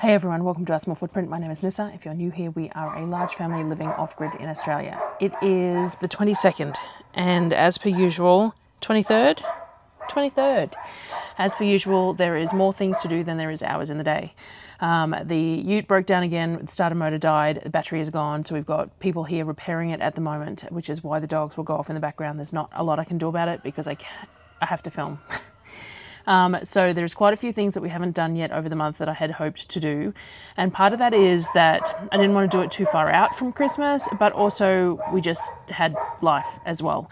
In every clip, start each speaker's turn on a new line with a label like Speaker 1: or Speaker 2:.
Speaker 1: Hey everyone, welcome to Our Small Footprint. My name is Nyssa. If you're new here, we are a large family living off-grid in Australia. It is the 22nd and as per usual, 23rd? 23rd. As per usual, there is more things to do than there is hours in the day. The ute broke down again, the starter motor died, the battery is gone, so we've got people here repairing it at the moment, which is why the dogs will go off in the background. There's not a lot I can do about it because I have to film. So there's quite a few things that we haven't done yet over the month that I had hoped to do. And part of that is that I didn't want to do it too far out from Christmas, but also we just had life as well.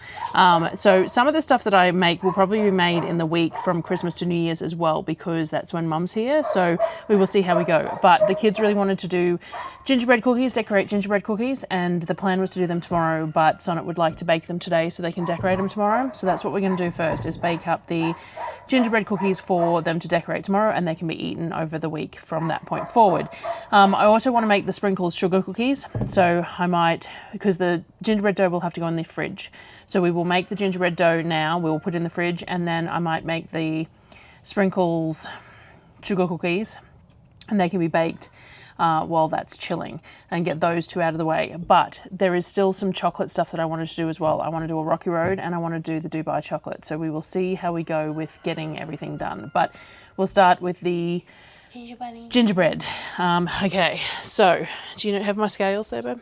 Speaker 1: So some of the stuff that I make will probably be made in the week from Christmas to New Year's as well, because that's when Mum's here. So we will see how we go. But the kids really wanted to do gingerbread cookies, decorate gingerbread cookies, and the plan was to do them tomorrow, but Sonnet would like to bake them today so they can decorate them tomorrow. So that's what we're going to do first, is bake up the gingerbread cookies for them to decorate tomorrow, and they can be eaten over the week from that point forward. I also want to make the sprinkled sugar cookies, so I might, because the gingerbread dough will have to go in the fridge, so we will make the gingerbread dough now, we will put it in the fridge, and then I might make the sprinkles sugar cookies and they can be baked while that's chilling, and get those two out of the way. But there is still some chocolate stuff that I wanted to do as well. I want to do a Rocky Road and I want to do the Dubai chocolate. So we will see how we go with getting everything done. But we'll start with the gingerbread. Okay, so do you have my scales there, babe?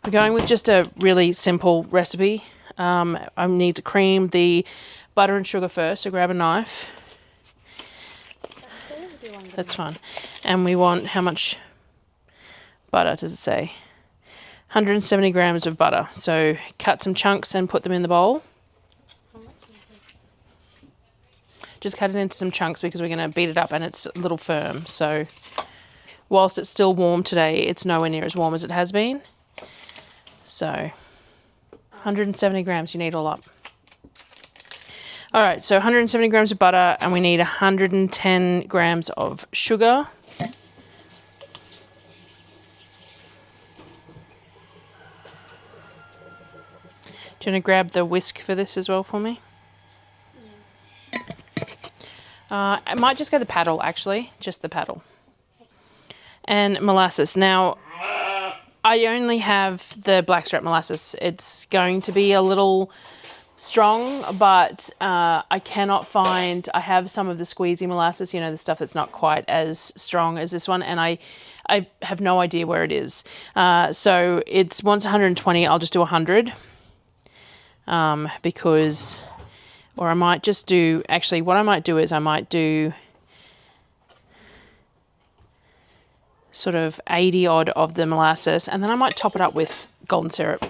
Speaker 1: We're going with just a really simple recipe. I need to cream the butter and sugar first, so grab a knife. That's fine. And we want, how much butter does it say? 170 grams of butter. So cut some chunks and put them in the bowl. Just cut it into some chunks because we're going to beat it up and it's a little firm. So whilst it's still warm today, it's nowhere near as warm as it has been. So 170 grams you need all up. All right, so 170 grams of butter, and we need 110 grams of sugar. Do you want to grab the whisk for this as well for me? Yeah. I might just go the paddle, actually, just the paddle. And molasses. Now, I only have the blackstrap molasses. It's going to be a little strong, but I cannot find, I have some of the squeezy molasses, you know, the stuff that's not quite as strong as this one, and I have no idea where it is. So it's once 120, I'll just do 100, because, or I might just do, actually what I might do is I might do sort of 80 odd of the molasses, and then I might top it up with golden syrup.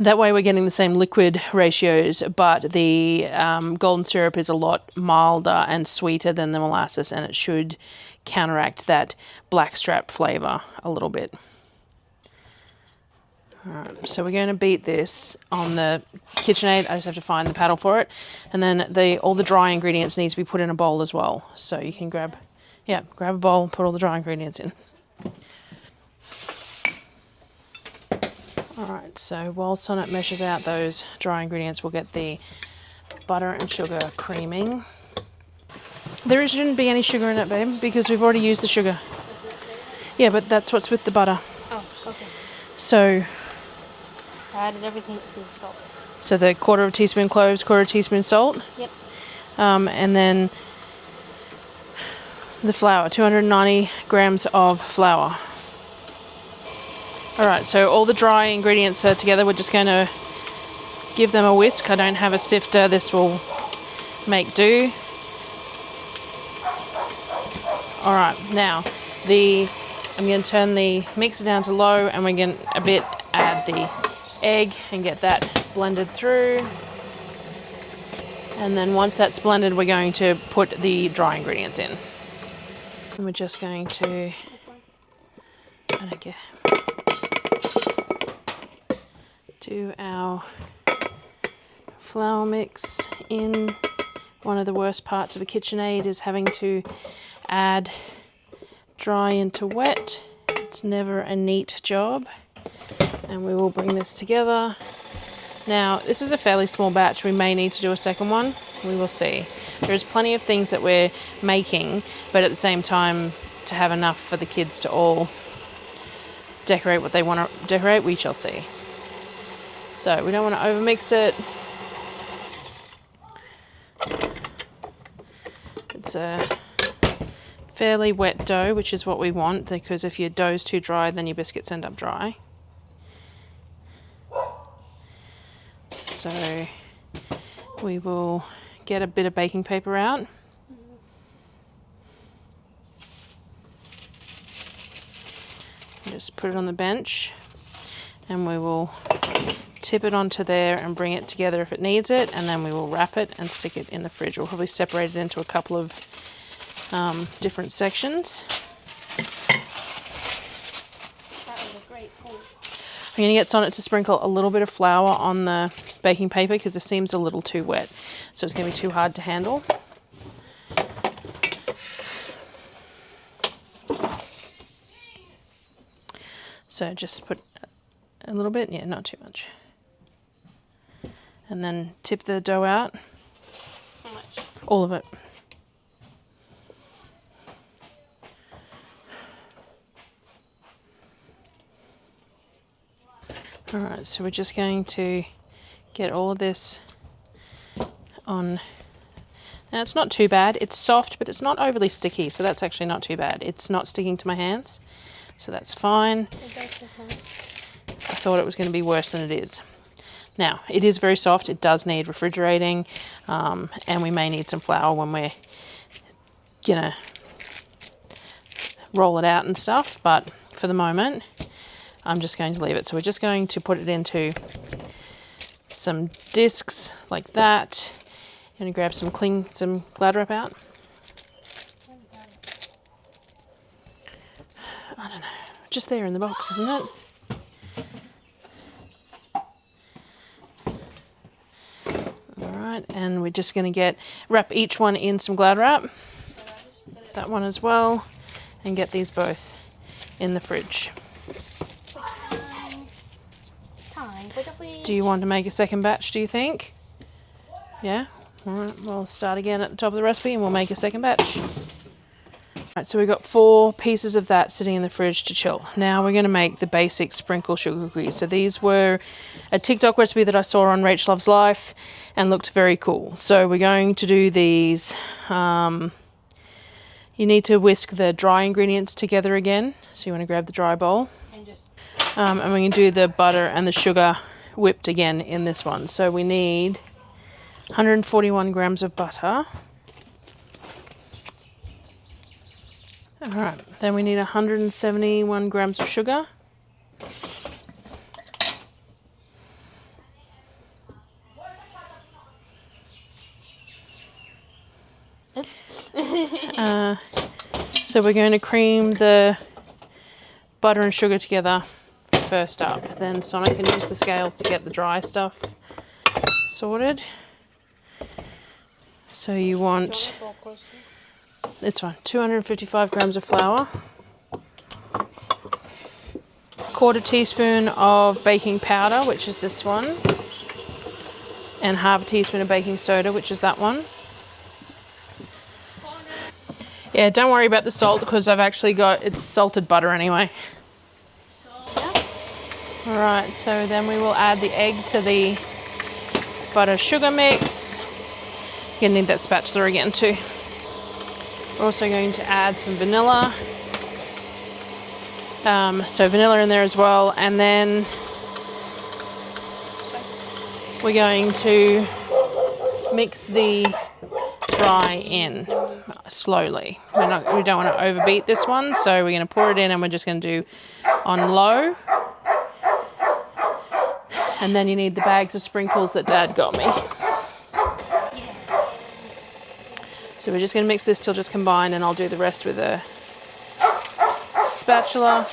Speaker 1: That way we're getting the same liquid ratios, but the golden syrup is a lot milder and sweeter than the molasses, and it should counteract that blackstrap flavour a little bit. Alright, so we're going to beat this on the KitchenAid. I just have to find the paddle for it. And then all the dry ingredients need to be put in a bowl as well. So you can grab a bowl, put all the dry ingredients in. Alright, so while Sonnet meshes out those dry ingredients, we'll get the butter and sugar creaming. There shouldn't be any sugar in it, babe, because we've already used the sugar. Yeah, but that's what's with the butter.
Speaker 2: Oh, okay.
Speaker 1: So
Speaker 2: I added everything to the salt.
Speaker 1: So the 1/4 teaspoon cloves, 1/4 teaspoon salt.
Speaker 2: Yep.
Speaker 1: And then the flour, 290 grams of flour. All right, so all the dry ingredients are together. We're just going to give them a whisk. I don't have a sifter. This will make do. All right, now I'm going to turn the mixer down to low, and we're going to add the egg and get that blended through. And then once that's blended, we're going to put the dry ingredients in. And we're just going to do our flour mix in. One of the worst parts of a KitchenAid is having to add dry into wet. It's never a neat job. And we will bring this together Now, this is a fairly small batch. We may need to do a second one. We will see. There's plenty of things that we're making, but at the same time, to have enough for the kids to all decorate what they want to decorate, we shall see. So we don't want to overmix it. It's a fairly wet dough, which is what we want, because if your dough's too dry, then your biscuits end up dry. So we will get a bit of baking paper out. Just put it on the bench, and we will tip it onto there and bring it together if it needs it, and then we will wrap it and stick it in the fridge. We'll probably separate it into a couple of different sections.
Speaker 2: That was a great pull.
Speaker 1: I'm going to get Sonnet to sprinkle a little bit of flour on the baking paper because the seam's a little too wet, so it's going to be too hard to handle. So just put a little bit, yeah, not too much. And then tip the dough out.
Speaker 2: How much?
Speaker 1: All of it. Alright, so we're just going to get all of this on. Now it's not too bad. It's soft, but it's not overly sticky, so that's actually not too bad. It's not sticking to my hands, so that's fine. I thought it was going to be worse than it is. Now, it is very soft. It does need refrigerating, and we may need some flour when we're going to roll it out and stuff, but for the moment, I'm just going to leave it. So we're just going to put it into some discs like that. I'm going to grab some Glad wrap out. I don't know, just there in the box, isn't it? Alright, and we're just going to wrap each one in some Glad wrap. That one as well, and get these both in the fridge.
Speaker 2: Time for the fridge.
Speaker 1: Do you want to make a second batch, do you think? Yeah? Alright, we'll start again at the top of the recipe and we'll make a second batch. Alright, so we've got 4 pieces of that sitting in the fridge to chill. Now we're going to make the basic sprinkle sugar cookies. So these were a TikTok recipe that I saw on Rach Loves Life and looked very cool. So we're going to do these. You need to whisk the dry ingredients together again. So you want to grab the dry bowl. And we can do the butter and the sugar whipped again in this one. So we need 141 grams of butter. Alright, then we need 171 grams of sugar. So we're going to cream the butter and sugar together first up. Then Sonnet can use the scales to get the dry stuff sorted. So you want, it's fine, 255 grams of flour, 1/4 teaspoon of baking powder, which is this one, and 1/2 teaspoon of baking soda, which is that one. Yeah, don't worry about the salt because I've actually got, it's salted butter anyway. Alright, so then we will add the egg to the butter sugar mix. You're going to need that spatula again too. We're also going to add some vanilla. So vanilla in there as well, and then we're going to mix the dry in slowly. We don't want to overbeat this one, so we're going to pour it in and we're just going to do on low. And then you need the bags of sprinkles that Dad got me. So we're just going to mix this till just combined, and I'll do the rest with a spatula.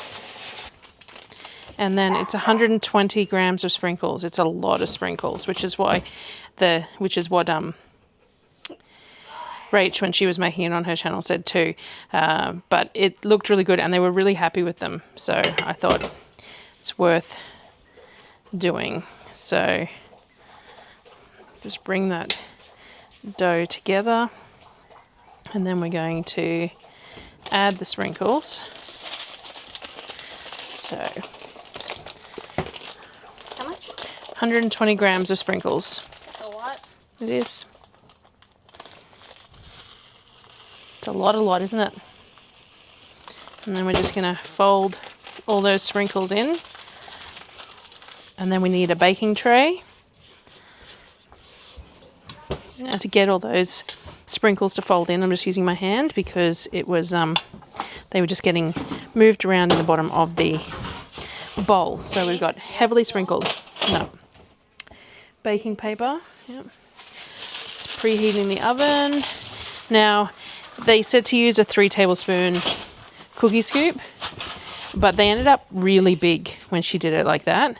Speaker 1: And then it's 120 grams of sprinkles. It's a lot of sprinkles, which is what Rach, when she was making it on her channel, said too. But it looked really good and they were really happy with them. So I thought it's worth doing. So Just bring that dough together, and then we're going to add the sprinkles. So
Speaker 2: How much?
Speaker 1: 120 grams of sprinkles.
Speaker 2: That's a lot.
Speaker 1: It is. It's a lot, isn't it? And then we're just going to fold all those sprinkles in. And then we need a baking tray. Now to get all those sprinkles to fold in, I'm just using my hand because it was they were just getting moved around in the bottom of the bowl. So we've got heavily sprinkled. No. Baking paper. Yep. It's preheating the oven. Now, they said to use a 3 tablespoon cookie scoop, but they ended up really big when she did it like that.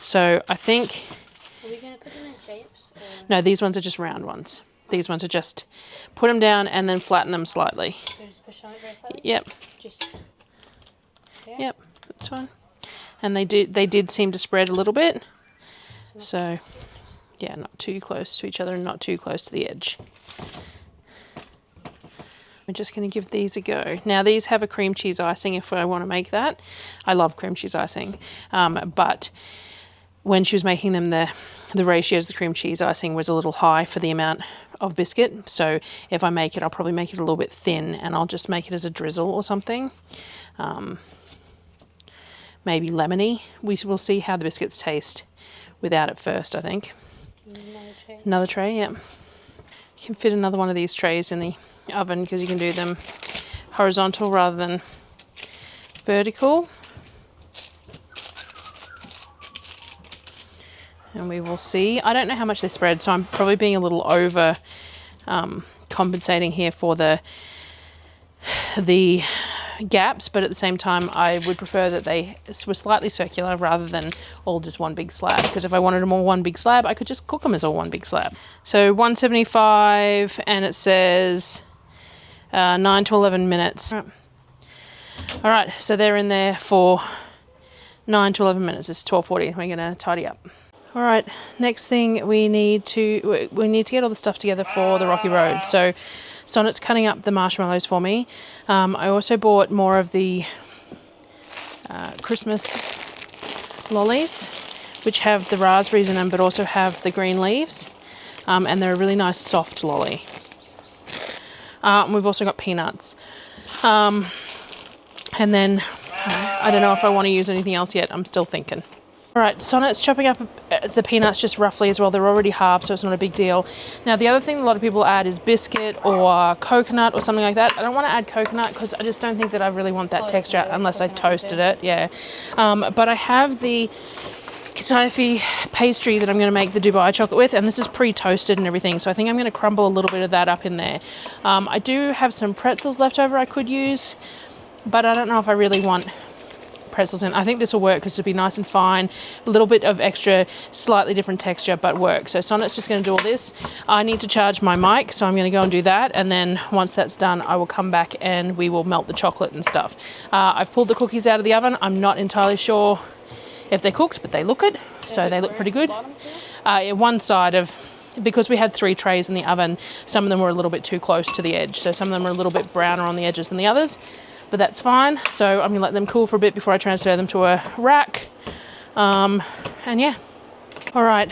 Speaker 1: So I think...
Speaker 2: Are we going to put them in shapes? Or?
Speaker 1: No, these ones are just round ones. These ones are just put them down and then flatten them slightly.
Speaker 2: So just push on it very slightly?
Speaker 1: Yep.
Speaker 2: Just there?
Speaker 1: Yep, that's fine. And they did seem to spread a little bit. So, yeah, not too close to each other and not too close to the edge. We're just going to give these a go. Now, these have a cream cheese icing if I want to make that. I love cream cheese icing. But when she was making them, the ratios of the cream cheese icing was a little high for the amount of biscuit. So if I make it, I'll probably make it a little bit thin and I'll just make it as a drizzle or something. Maybe lemony. We will see how the biscuits taste without it first, I think.
Speaker 2: Another tray.
Speaker 1: Another tray, yeah. You can fit another one of these trays in the oven because you can do them horizontal rather than vertical. And we will see. I don't know how much they spread, so I'm probably being a little over compensating here for the gaps, but at the same time I would prefer that they were slightly circular rather than all just one big slab, because if I wanted them all one big slab I could just cook them as all one big slab. So 175, and it says 9 to 11 minutes. All right, so they're in there for 9 to 11 minutes. It's 12:40. We're gonna tidy up. All right, next thing we need to get all the stuff together for the Rocky Road. So Sonnet's cutting up the marshmallows for me. I also bought more of the Christmas lollies, which have the raspberries in them but also have the green leaves. And they're a really nice soft lolly. We've also got peanuts. And then I don't know if I want to use anything else yet. I'm still thinking. All right, Sonnet's chopping up the peanuts just roughly as well. They're already halved, so it's not a big deal. Now, the other thing a lot of people add is biscuit or coconut or something like that. I don't want to add coconut because I just don't think that I really want that texture unless I toasted it. Yeah. But I have the Katafi pastry that I'm going to make the Dubai chocolate with, and this is pre-toasted and everything, so I think I'm going to crumble a little bit of that up in there. I do have some pretzels left over I could use, but I don't know if I really want pretzels in. I think this will work because it'll be nice and fine, a little bit of extra, slightly different texture, but work. So Sonnet's just going to do all this. I need to charge my mic, so I'm going to go and do that, and then once that's done, I will come back and we will melt the chocolate and stuff. I've pulled the cookies out of the oven. I'm not entirely sure if they're cooked, but they look it, so they look pretty good. One side of, because we had 3 trays in the oven, some of them were a little bit too close to the edge, so some of them are a little bit browner on the edges than the others. But that's fine. So I'm gonna let them cool for a bit before I transfer them to a rack. And yeah. All right,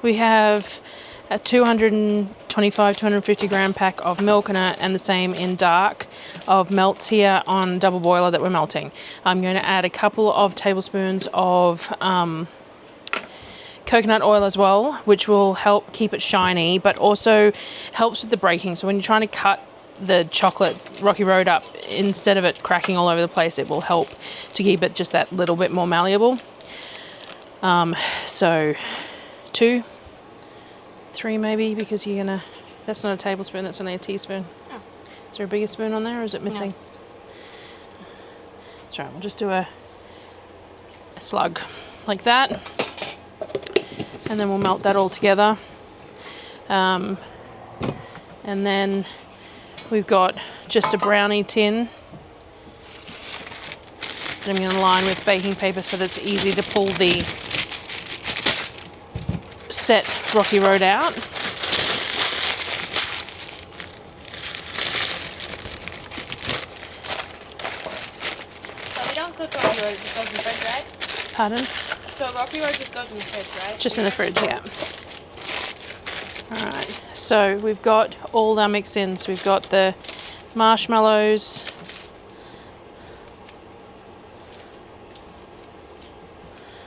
Speaker 1: we have a 225, 250 gram pack of milk and the same in dark of melts here on double boiler that we're melting. I'm going to add a couple of tablespoons of coconut oil as well, which will help keep it shiny, but also helps with the breaking. So when you're trying to cut the chocolate Rocky Road up, instead of it cracking all over the place, it will help to keep it just that little bit more malleable. So 2, 3 maybe, because you're gonna, that's not a tablespoon, that's only a teaspoon.
Speaker 2: Oh.
Speaker 1: Is there a bigger spoon on there, or is it missing? No. That's right, we'll just do a slug like that, and then we'll melt that all together. And then we've got just a brownie tin that I'm going to line with baking paper so that it's easy to pull the set Rocky Road out.
Speaker 2: thought Rocky Road just goes in the fridge, right?
Speaker 1: Pardon?
Speaker 2: So Rocky Road just goes in the fridge, right?
Speaker 1: Just in the fridge, yeah. Alright, so we've got all our mix-ins. We've got the marshmallows,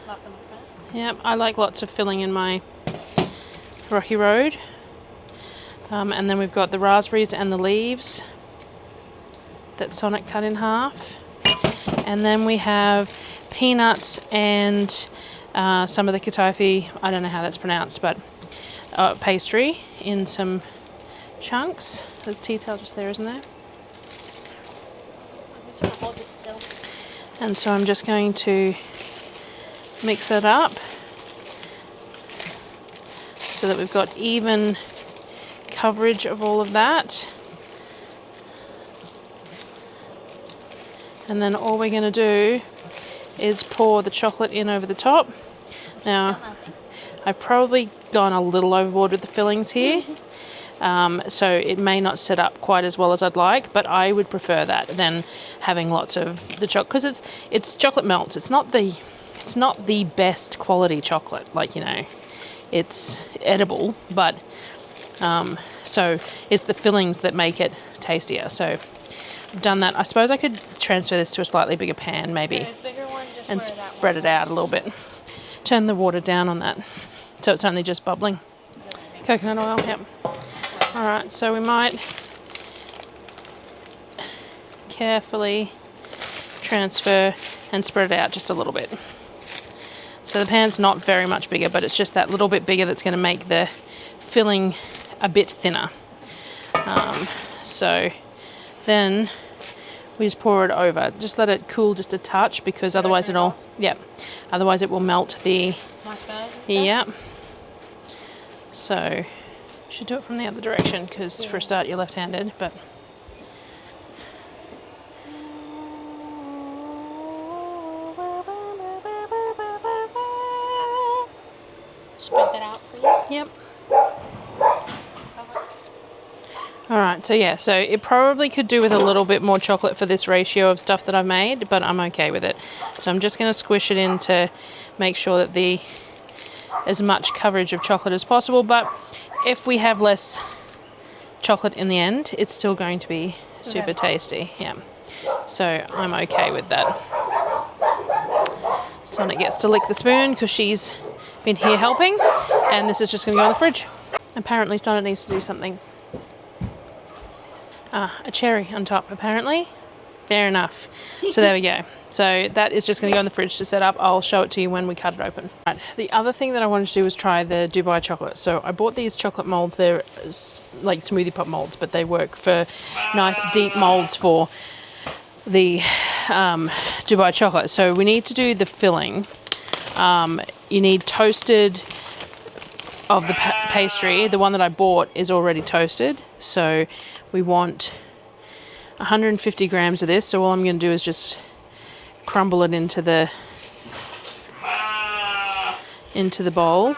Speaker 2: Lots of marshmallows.
Speaker 1: yep, I like lots of filling in my Rocky Road. And then we've got the raspberries and the leaves that Sonnet cut in half. And then we have peanuts and some of the katofi, I don't know how that's pronounced, but pastry in some chunks. There's tea towel just there, isn't there?
Speaker 2: I'm just trying to hold this still.
Speaker 1: And so I'm just going to mix it up so that we've got even coverage of all of that. And then all we're going to do is pour the chocolate in over the top. Now, I've probably gone a little overboard with the fillings here, so it may not set up quite as well as I'd like, but I would prefer that than having lots of the chocolate, because it's chocolate melts. It's not the best quality chocolate, like, you know, it's edible, but so it's the fillings that make it tastier. So I've done that. I suppose I could transfer this to a slightly bigger pan maybe.
Speaker 2: There's a bigger one just
Speaker 1: And
Speaker 2: where that
Speaker 1: spread it out a little bit. Turn the water down on that so it's only just bubbling. Coconut oil, yep. Alright, so we might carefully transfer and spread it out just a little bit. So the pan's not very much bigger, but it's just that little bit bigger that's going to make the filling a bit thinner. So then we just pour it over. Just let it cool just a touch, because otherwise it'll, yeah, otherwise it will melt the, yeah. So should do it from the other direction, because for a start you're left-handed, but
Speaker 2: spread that out for you.
Speaker 1: yep. Alright, so yeah, so it probably could do with a little bit more chocolate for this ratio of stuff that I've made, but I'm okay with it. So I'm just going to squish it in to make sure that as much coverage of chocolate as possible, but if we have less chocolate in the end, it's still going to be super tasty, yeah. So I'm okay with that. Sonnet gets to lick the spoon because she's been here helping, and this is just going to go in the fridge. Apparently Sonnet needs to do something. A cherry on top, apparently. Fair enough. So there we go. So that is just going to go in the fridge to set up. I'll show it to you when we cut it open. Right. The other thing that I wanted to do was try the Dubai chocolate. So I bought these chocolate molds. They're like smoothie pop molds, but they work for nice deep molds for the Dubai chocolate. So we need to do the filling. You need toasted of the pastry. The one that I bought is already toasted. So we want 150 grams of this. So all I'm going to do is just crumble it into the bowl.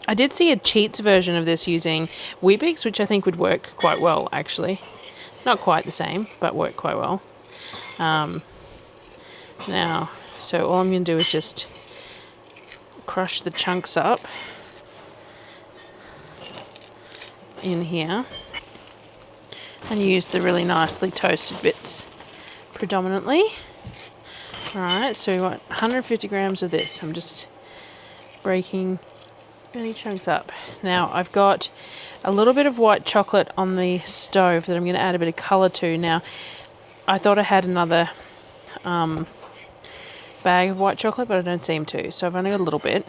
Speaker 1: I did see a Cheats version of this using Weet-Bix, which I think would work quite well, actually. Not quite the same, but work quite well. Now, so all I'm going to do is just crush the chunks up in here and use the really nicely toasted bits predominantly. Alright, so we want 150 grams of this. I'm just breaking any chunks up. Now I've got a little bit of white chocolate on the stove that I'm going to add a bit of colour to. Now I thought I had another bag of white chocolate, but I don't seem to, so I've only got a little bit,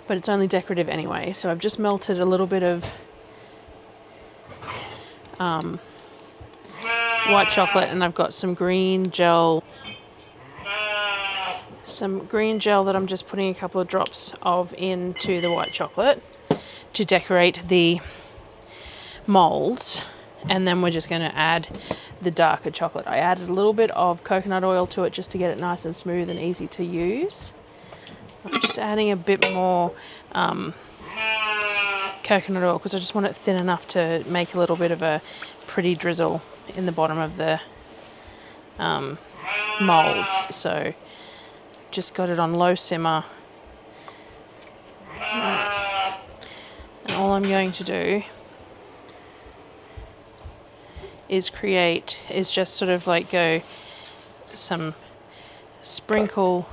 Speaker 1: but it's only decorative anyway. So I've just melted a little bit of white chocolate, and I've got some green gel that I'm just putting a couple of drops of into the white chocolate to decorate the molds. And then we're just going to add the darker chocolate. I added a little bit of coconut oil to it just to get it nice and smooth and easy to use. I'm just adding a bit more coconut oil because I just want it thin enough to make a little bit of a pretty drizzle in the bottom of the molds. So just got it on low simmer. And all I'm going to do is just sort of like go some sprinkle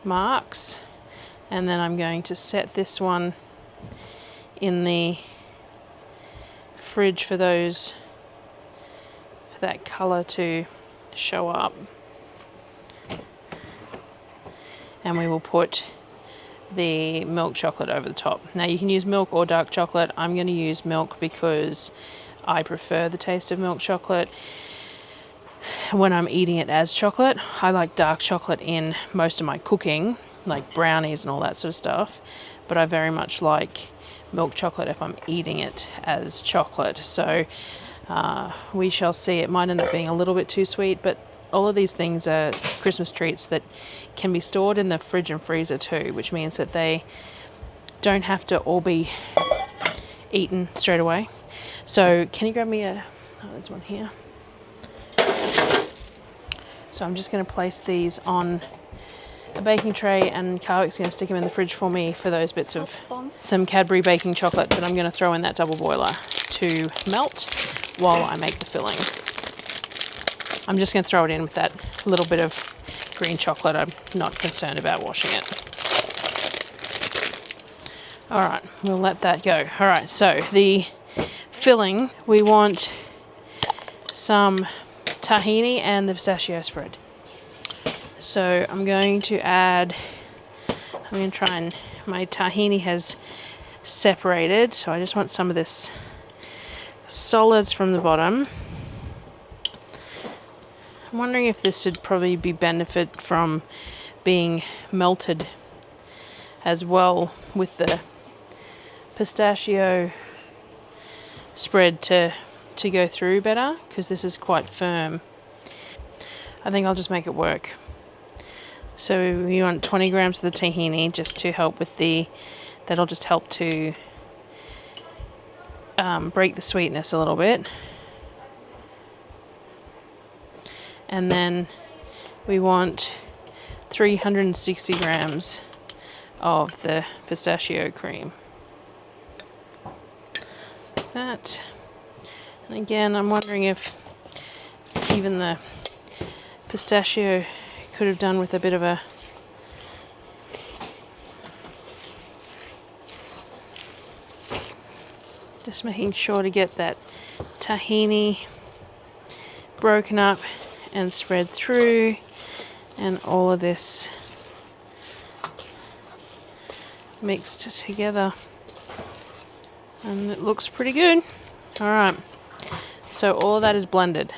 Speaker 1: marks, and then I'm going to set this one in the fridge for that colour to show up. And we will put the milk chocolate over the top. Now you can use milk or dark chocolate. I'm going to use milk because I prefer the taste of milk chocolate when I'm eating it as chocolate. I like dark chocolate in most of my cooking, like brownies and all that sort of stuff, but I very much like milk chocolate if I'm eating it as chocolate. So we shall see. It might end up being a little bit too sweet, but all of these things are Christmas treats that can be stored in the fridge and freezer too, which means that they don't have to all be eaten straight away. So can you grab me there's one here. So I'm just going to place these on a baking tray, and Kavik's going to stick them in the fridge for me for those bits of some Cadbury baking chocolate that I'm going to throw in that double boiler to melt while I make the filling. I'm just going to throw it in with that little bit of green chocolate. I'm not concerned about washing it. All right, we'll let that go. All right, so the filling, we want some tahini and the pistachio spread. So I'm going to try and, my tahini has separated, so I just want some of this solids from the bottom. I'm wondering if this would probably be benefit from being melted as well with the pistachio spread to go through better, because this is quite firm. I think I'll just make it work. So we want 20 grams of the tahini just to help with that'll just help to break the sweetness a little bit. And then we want 360 grams of the pistachio cream. That. And again, I'm wondering if even the pistachio could have done with a bit of a just making sure to get that tahini broken up and spread through, and all of this mixed together, and it looks pretty good. All right, so all of that is blended.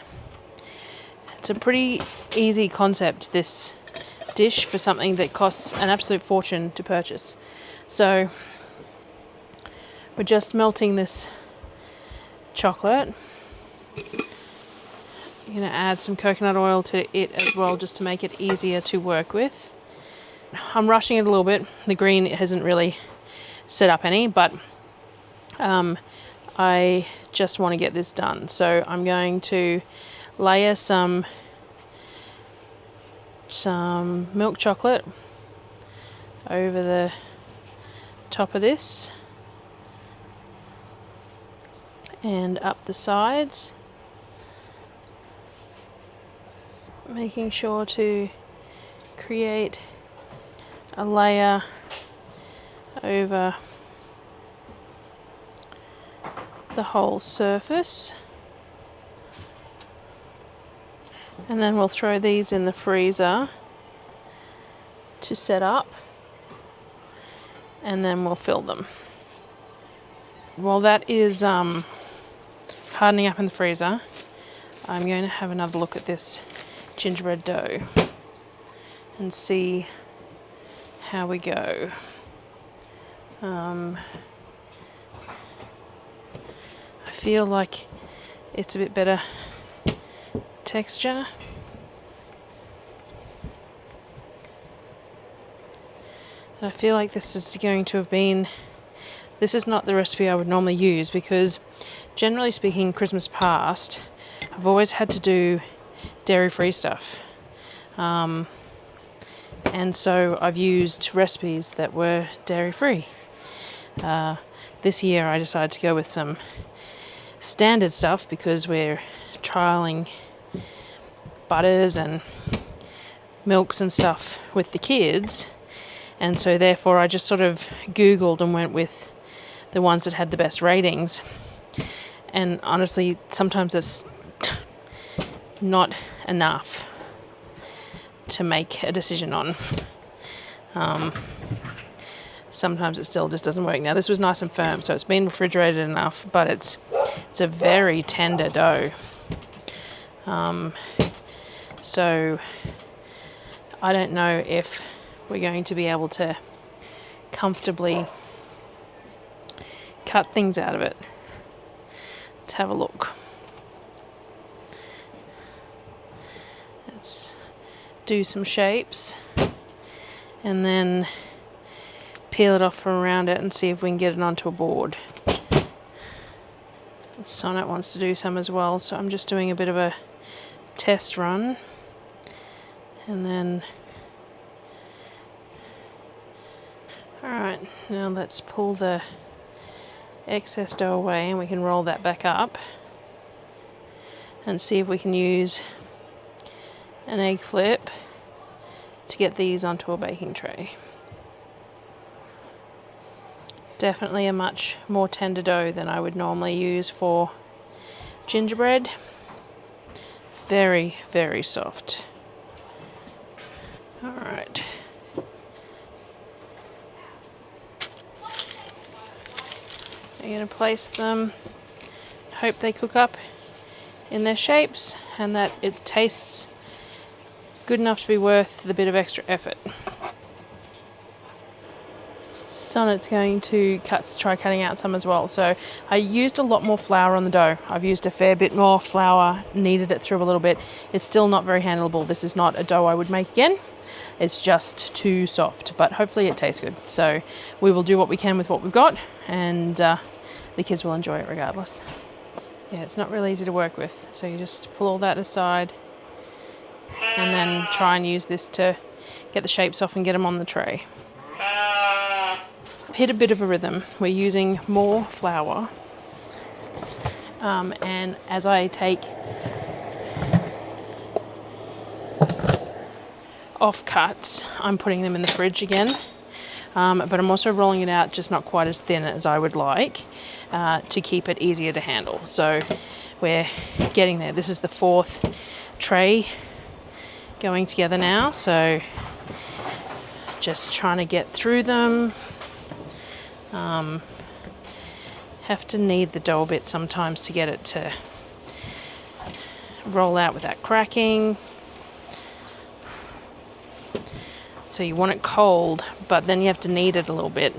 Speaker 1: It's a pretty easy concept, this dish, for something that costs an absolute fortune to purchase. So we're just melting this chocolate. I'm going to add some coconut oil to it as well, just to make it easier to work with. I'm rushing it a little bit. The green hasn't really set up any, but I just want to get this done. So I'm going to layer some milk chocolate over the top of this and up the sides, making sure to create a layer over the whole surface. And then we'll throw these in the freezer to set up, and then we'll fill them. While that is hardening up in the freezer, I'm going to have another look at this gingerbread dough and see how we go. I feel like it's a bit better texture. And I feel like this is going to have been this is not the recipe I would normally use because generally speaking, Christmas past, I've always had to do dairy-free stuff. And so I've used recipes that were dairy-free. This year I decided to go with some standard stuff because we're trialing butters and milks and stuff with the kids, and so therefore I just sort of googled and went with the ones that had the best ratings, and honestly sometimes it's not enough to make a decision on. Sometimes it still just doesn't work. Now this was nice and firm, so it's been refrigerated enough, but it's a very tender dough. So I don't know if we're going to be able to comfortably cut things out of it. Let's have a look. Let's do some shapes and then peel it off from around it and see if we can get it onto a board. Sonnet wants to do some as well, so I'm just doing a bit of a test run, and then alright, now let's pull the excess dough away and we can roll that back up and see if we can use an egg flip to get these onto a baking tray. Definitely a much more tender dough than I would normally use for gingerbread. Very, very soft. Alright. I'm going to place them, hope they cook up in their shapes and that it tastes good enough to be worth the bit of extra effort. Sonnet's going to try cutting out some as well. So I used a lot more flour on the dough. I've used a fair bit more flour, kneaded it through a little bit. It's still not very handleable. This is not a dough I would make again. It's just too soft, but hopefully it tastes good. So we will do what we can with what we've got, and the kids will enjoy it regardless. Yeah, it's not really easy to work with. So you just pull all that aside and then try and use this to get the shapes off and get them on the tray. Hit a bit of a rhythm. We're using more flour, and as I take off cuts, I'm putting them in the fridge again, but I'm also rolling it out just not quite as thin as I would like, to keep it easier to handle. So we're getting there. This is the fourth tray going together now, so just trying to get through them. Have to knead the dough a bit sometimes to get it to roll out without cracking. So you want it cold, but then you have to knead it a little bit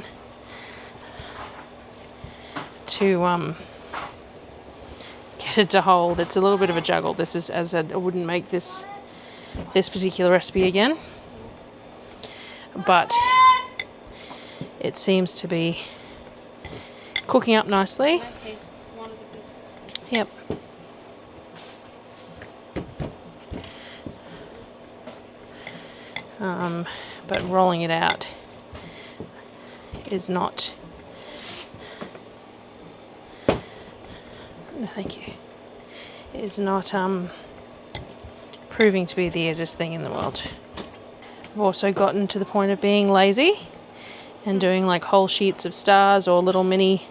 Speaker 1: to get it to hold. It's a little bit of a juggle. This is, as I wouldn't make this particular recipe again, but it seems to be cooking up nicely.
Speaker 2: Can I taste one of the pics?
Speaker 1: Yep. But rolling it out is not. No, thank you. Is not proving to be the easiest thing in the world. I've also gotten to the point of being lazy and doing like whole sheets of stars or little mini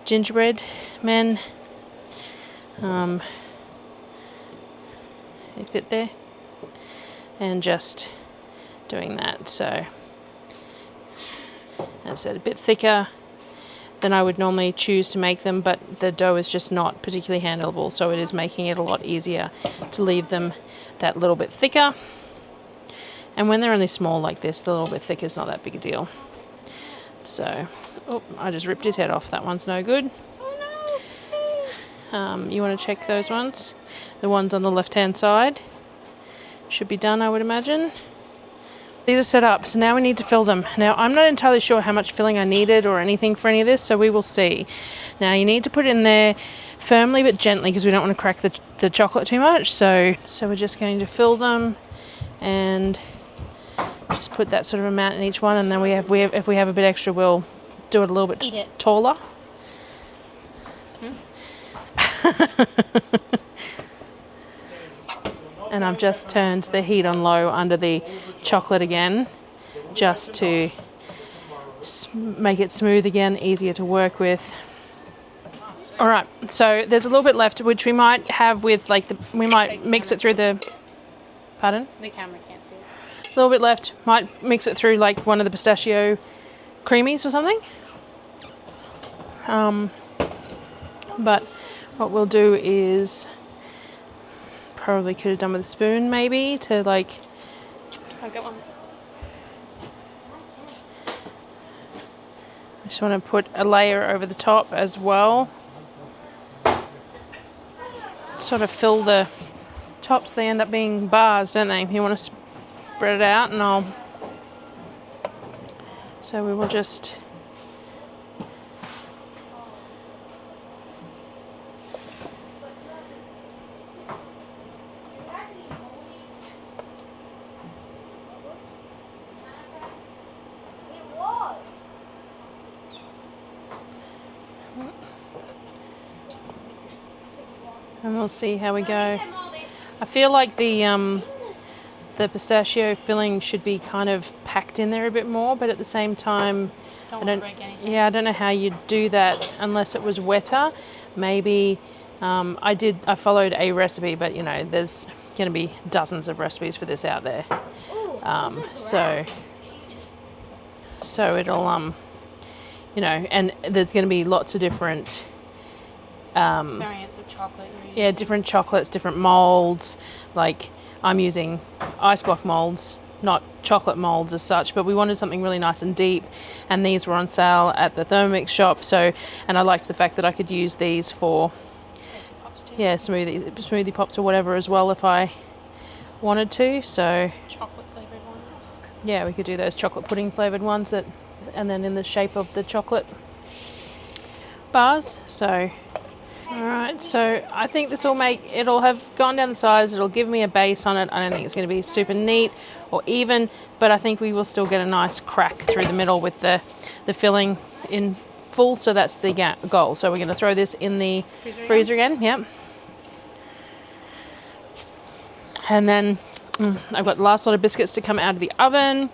Speaker 1: gingerbread men. They fit there, and just doing that. So as I said, a bit thicker than I would normally choose to make them, but the dough is just not particularly handleable, so it is making it a lot easier to leave them that little bit thicker. And when they're only small like this, the little bit thicker is not that big a deal. So, oh, I just ripped his head off. That one's no good. You want to check those ones? The ones on the left-hand side should be done, I would imagine. These are set up, so now we need to fill them. Now, I'm not entirely sure how much filling I needed or anything for any of this, so we will see. Now, you need to put it in there firmly but gently because we don't want to crack the chocolate too much. So we're just going to fill them and just put that sort of amount in each one, and then if we have a bit extra, we'll do it a little bit taller. And I've just turned the heat on low under the chocolate again, just to make it smooth again, easier to work with. All right, so there's a little bit left, which we might have with we might mix it through the, pardon?
Speaker 2: The camera can't see it.
Speaker 1: A little bit left, might mix it through like one of the pistachio creamies or something. But what we'll do is, probably could have done with a spoon maybe to like,
Speaker 2: I'll get one.
Speaker 1: I just want to put a layer over the top as well. Sort of fill the tops, they end up being bars, don't they? You want to spread it out, and so we will just and we'll see how we go. I feel like the pistachio filling should be kind of packed in there a bit more, but at the same time, I don't know how you'd do that unless it was wetter. Maybe I followed a recipe, but you know, there's going to be dozens of recipes for this out there. So it'll you know, and there's going to be lots of different
Speaker 2: Variants of chocolate.
Speaker 1: yeah, different chocolates, different molds. Like I'm using ice block molds, not chocolate molds as such, but we wanted something really nice and deep, and these were on sale at the Thermomix shop. So, and I liked the fact that I could use these for smoothie pops or whatever as well if I wanted to. So
Speaker 2: Chocolate flavored ones.
Speaker 1: yeah, we could do those chocolate pudding flavored ones and then in the shape of the chocolate bars. So alright, so I think this will it'll have gone down the sides, it'll give me a base on it. I don't think it's going to be super neat or even, but I think we will still get a nice crack through the middle with the filling in full, so that's the goal. So we're going to throw this in the freezer again. Yep. And then I've got the last lot of biscuits to come out of the oven.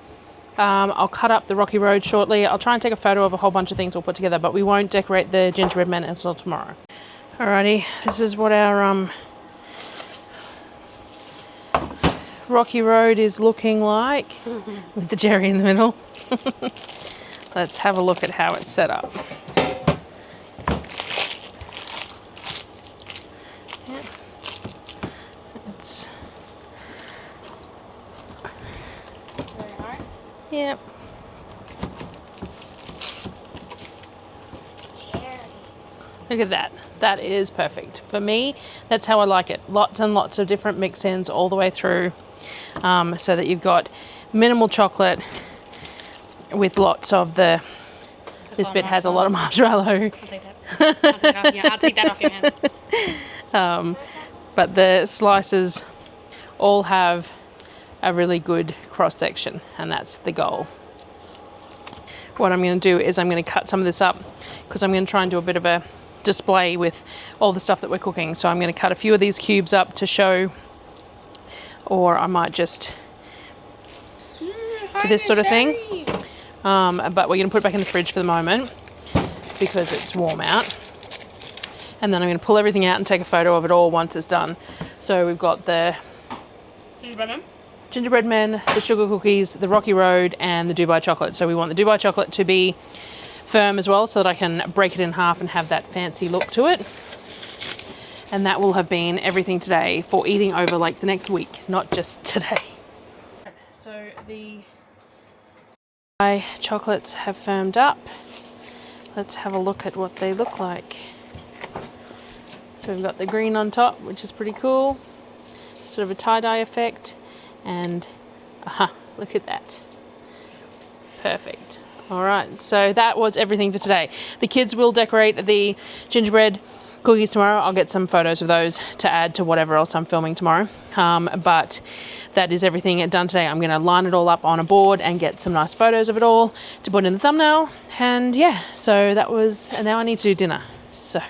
Speaker 1: I'll cut up the Rocky Road shortly. I'll try and take a photo of a whole bunch of things we'll put together, but we won't decorate the gingerbread man until tomorrow. Alrighty, this is what our Rocky Road is looking like with the cherry in the middle. Let's have a look at how it's set up. Yeah. It's
Speaker 2: Very hard.
Speaker 1: yep. Look at that. That is perfect. For me, that's how I like it. Lots and lots of different mix-ins all the way through, so that you've got minimal chocolate with lots of the... This bit has a lot of marshmallow.
Speaker 2: I'll take that. I'll take that off your hands.
Speaker 1: But the slices all have a really good cross-section, and that's the goal. What I'm going to do is I'm going to cut some of this up because I'm going to try and do a bit of a display with all the stuff that we're cooking. So I'm going to cut a few of these cubes up to show, or I might just do this sort of thing. But we're going to put it back in the fridge for the moment because it's warm out. And then I'm going to pull everything out and take a photo of it all once it's done. So we've got the gingerbread men, the sugar cookies, the Rocky Road, and the Dubai chocolate. So we want the Dubai chocolate to be firm as well, so that I can break it in half and have that fancy look to it. And that will have been everything today for eating over like the next week, not just today. So the Dubai chocolates have firmed up. Let's have a look at what they look like. So we've got the green on top, which is pretty cool. Sort of a tie-dye effect. And Look at that. Perfect. All right, so that was everything for today. The kids will decorate the gingerbread cookies tomorrow. I'll get some photos of those to add to whatever else I'm filming tomorrow. But that is everything done today. I'm going to line it all up on a board and get some nice photos of it all to put in the thumbnail. And yeah, so that was, and now I need to do dinner. So